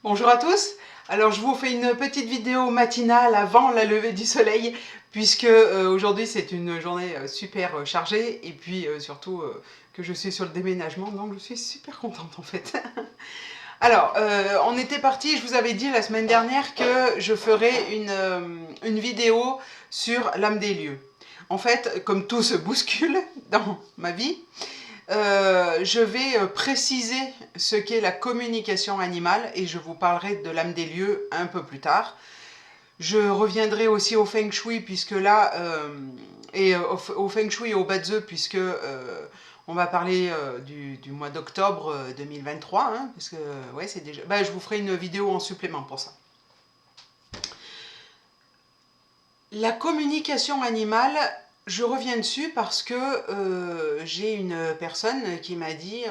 Bonjour à tous, alors je vous fais une petite vidéo matinale avant la levée du soleil puisque aujourd'hui c'est une journée super chargée et puis surtout que je suis sur le déménagement, donc je suis super contente en fait. Alors on était parti, je vous avais dit la semaine dernière que je ferais une vidéo sur l'âme des lieux. En fait, comme tout se bouscule dans ma vie, je vais préciser ce qu'est la communication animale et je vous parlerai de l'âme des lieux un peu plus tard. Je reviendrai aussi au Feng Shui puisque là, au Feng Shui et au Bazhe puisque on va parler du mois d'octobre 2023, hein, parce que ouais, c'est déjà. Bah, je vous ferai une vidéo en supplément pour ça. La communication animale, je reviens dessus parce que j'ai une personne qui m'a dit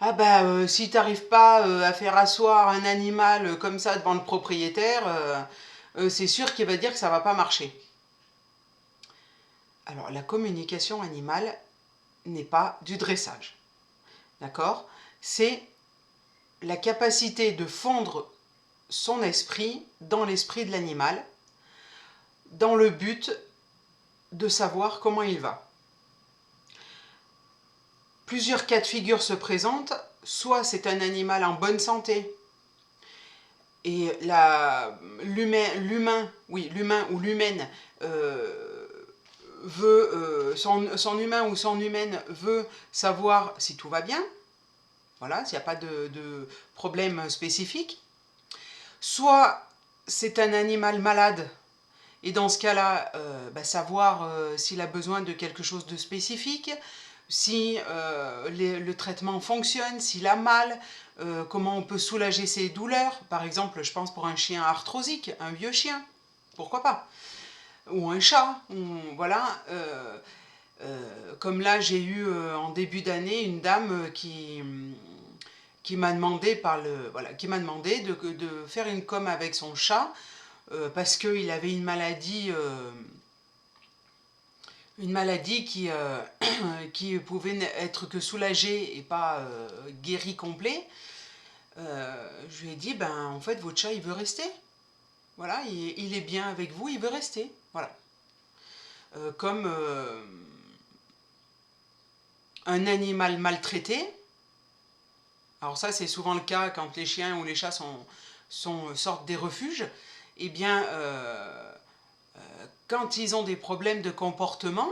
ah bah si t'arrives pas à faire asseoir un animal comme ça devant le propriétaire, c'est sûr qu'il va dire que ça va pas marcher. Alors la communication animale n'est pas du dressage, d'accord? C'est la capacité de fondre son esprit dans l'esprit de l'animal dans le but de savoir comment il va. Plusieurs cas de figure se présentent, soit c'est un animal en bonne santé et l'humain ou l'humaine son humain ou son humaine veut savoir si tout va bien, voilà, s'il n'y a pas de problème spécifique. Soit c'est un animal malade et dans ce cas-là, savoir s'il a besoin de quelque chose de spécifique, si le traitement fonctionne, s'il a mal, comment on peut soulager ses douleurs. Par exemple, je pense pour un chien arthrosique, un vieux chien, pourquoi pas. Ou un chat, voilà. Comme là, j'ai eu en début d'année une dame qui m'a demandé, qui m'a demandé de faire une com avec son chat parce qu'il avait une maladie qui pouvait être que soulagée et pas guérie complet. Je lui ai dit, ben en fait votre chat il veut rester. Voilà, il est bien avec vous, il veut rester. Voilà. Comme un animal maltraité. Alors ça c'est souvent le cas quand les chiens ou les chats sortent des refuges. Eh bien, quand ils ont des problèmes de comportement,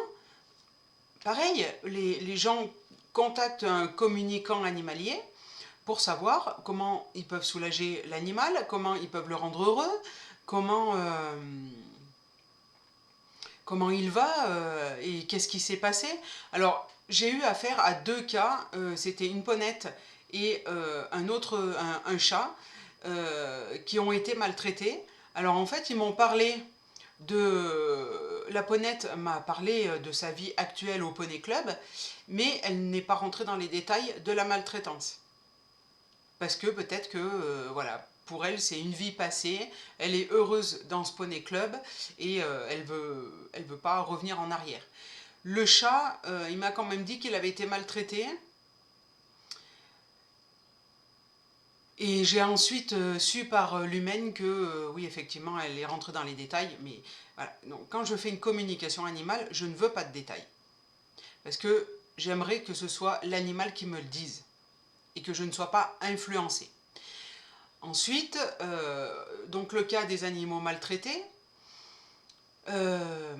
pareil, les gens contactent un communicant animalier pour savoir comment ils peuvent soulager l'animal, comment ils peuvent le rendre heureux, comment, comment il va et qu'est-ce qui s'est passé. Alors, j'ai eu affaire à deux cas, c'était une ponette et un chat qui ont été maltraités. Alors en fait, ils m'ont parlé la ponette m'a parlé de sa vie actuelle au Poney Club, mais elle n'est pas rentrée dans les détails de la maltraitance. Parce que peut-être que, voilà, pour elle, c'est une vie passée, elle est heureuse dans ce Poney Club et elle veut pas revenir en arrière. Le chat, il m'a quand même dit qu'il avait été maltraité. Et j'ai ensuite su par l'humaine que, oui, effectivement, elle est rentrée dans les détails. Mais voilà, donc, quand je fais une communication animale, je ne veux pas de détails. Parce que j'aimerais que ce soit l'animal qui me le dise. Et que je ne sois pas influencée. Ensuite, donc le cas des animaux maltraités. Euh,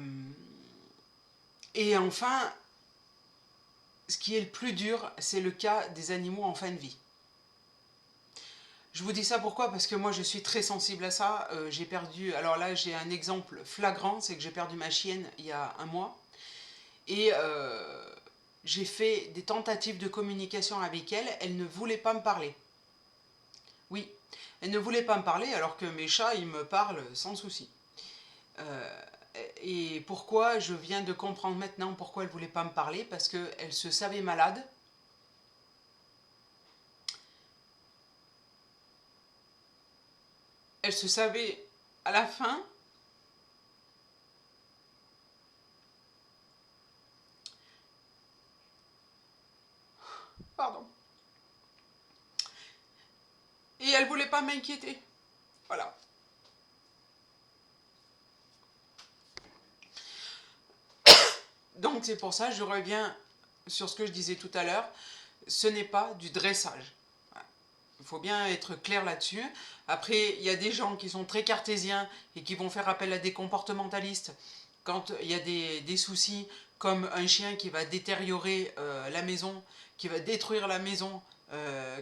et enfin, ce qui est le plus dur, c'est le cas des animaux en fin de vie. Je vous dis ça pourquoi? Parce que moi je suis très sensible à ça. J'ai perdu, alors là j'ai un exemple flagrant, c'est que j'ai perdu ma chienne il y a un mois. Et j'ai fait des tentatives de communication avec elle, elle ne voulait pas me parler. Oui, elle ne voulait pas me parler alors que mes chats ils me parlent sans souci. Et pourquoi? Je viens de comprendre maintenant pourquoi elle ne voulait pas me parler, parce qu'elle se savait malade. Elle se savait à la fin. Pardon. Et elle voulait pas m'inquiéter. Voilà. Donc c'est pour ça, je reviens sur ce que je disais tout à l'heure, ce n'est pas du dressage. Il faut bien être clair là-dessus. Après, il y a des gens qui sont très cartésiens et qui vont faire appel à des comportementalistes quand il y a des soucis, comme un chien qui va détériorer la maison, qui va détruire la maison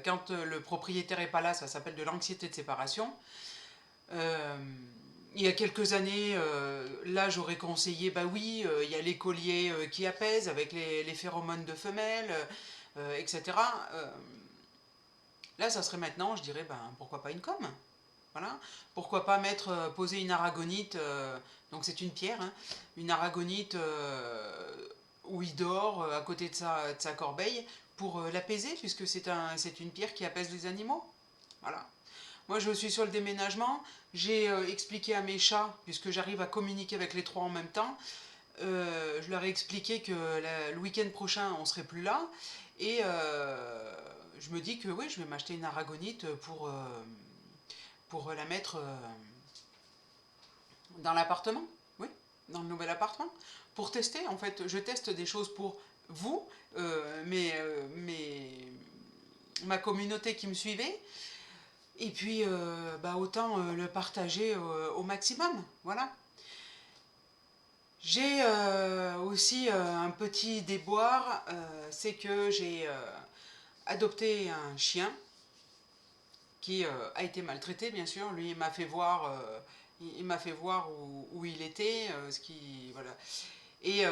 quand le propriétaire n'est pas là, ça s'appelle de l'anxiété de séparation. Il y a quelques années, là j'aurais conseillé, bah oui, il y a les colliers qui apaisent avec les phéromones de femelles, etc. Là, ça serait maintenant, je dirais, ben, pourquoi pas une com? Voilà. Pourquoi pas mettre, poser une aragonite, donc c'est une pierre, hein, une aragonite où il dort à côté de sa corbeille pour l'apaiser, puisque c'est une pierre qui apaise les animaux. Voilà. Moi, je suis sur le déménagement, j'ai expliqué à mes chats, puisque j'arrive à communiquer avec les trois en même temps, je leur ai expliqué que le week-end prochain, on serait plus là, et je me dis que oui, je vais m'acheter une aragonite pour la mettre dans l'appartement, oui, dans le nouvel appartement, pour tester, en fait, je teste des choses pour vous, ma communauté qui me suivait, et puis bah, autant le partager au maximum, voilà. J'ai aussi un petit déboire, c'est que j'ai adopté un chien qui a été maltraité, bien sûr. Lui, il m'a fait voir, où il était, voilà. Et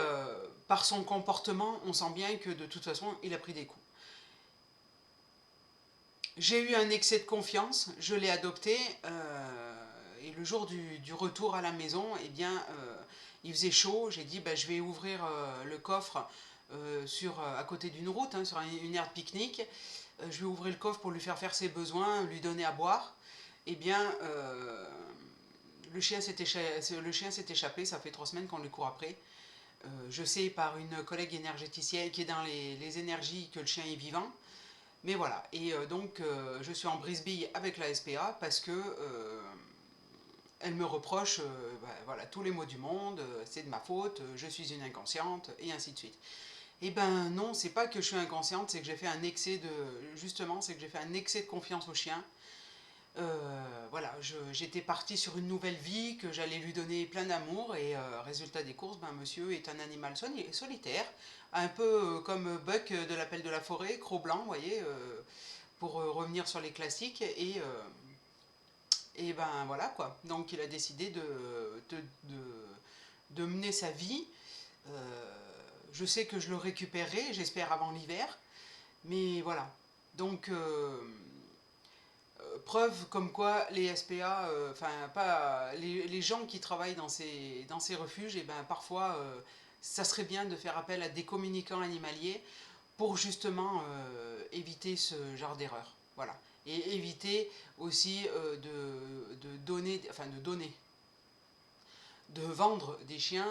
par son comportement, on sent bien que de toute façon, il a pris des coups. J'ai eu un excès de confiance, je l'ai adopté, et le jour du retour à la maison, eh bien, il faisait chaud, j'ai dit, bah, je vais ouvrir le coffre à côté d'une route, hein, sur une aire de pique-nique, je vais ouvrir le coffre pour lui faire ses besoins, lui donner à boire, eh bien, le chien s'est échappé, ça fait 3 semaines qu'on le court après. Je sais par une collègue énergéticienne qui est dans les énergies que le chien est vivant. Mais voilà, et donc je suis en brisbille avec la SPA parce que elle me reproche bah, voilà, tous les maux du monde, c'est de ma faute, je suis une inconsciente, et ainsi de suite. Eh ben non, c'est pas que je suis inconsciente, c'est que j'ai fait un excès de... Justement, c'est que j'ai fait un excès de confiance au chien. Voilà, j'étais partie sur une nouvelle vie, que j'allais lui donner plein d'amour, et résultat des courses, ben, monsieur est un animal solitaire, un peu comme Buck de l'appel de la forêt, croc blanc, vous voyez, pour revenir sur les classiques, et ben voilà quoi. Donc il a décidé de mener sa vie. Je sais que je le récupérerai, j'espère avant l'hiver, mais voilà. Donc preuve comme quoi les SPA, enfin pas les gens qui travaillent dans ces refuges, et ben parfois ça serait bien de faire appel à des communicants animaliers pour justement éviter ce genre d'erreur. Voilà. Et éviter aussi de vendre des chiens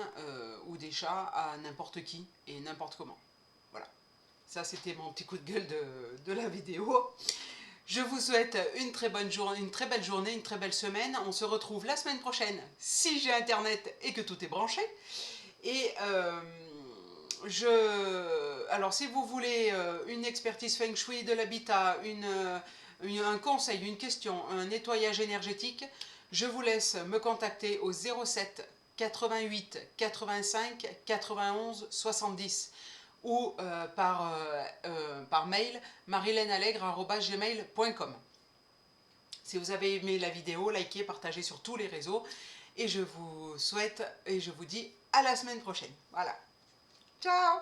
ou des chats à n'importe qui et n'importe comment. Voilà. Ça, c'était mon petit coup de gueule de la vidéo. Je vous souhaite une très bonne journée, une très belle journée, une très belle semaine. On se retrouve la semaine prochaine si j'ai internet et que tout est branché. Et alors si vous voulez une expertise feng shui de l'habitat, un conseil, une question, un nettoyage énergétique, je vous laisse me contacter au 07 88 85 91 70 ou par mail marilèneallegre@gmail.com. Si vous avez aimé la vidéo, likez, partagez sur tous les réseaux et je vous souhaite et je vous dis à la semaine prochaine. Voilà. Ciao!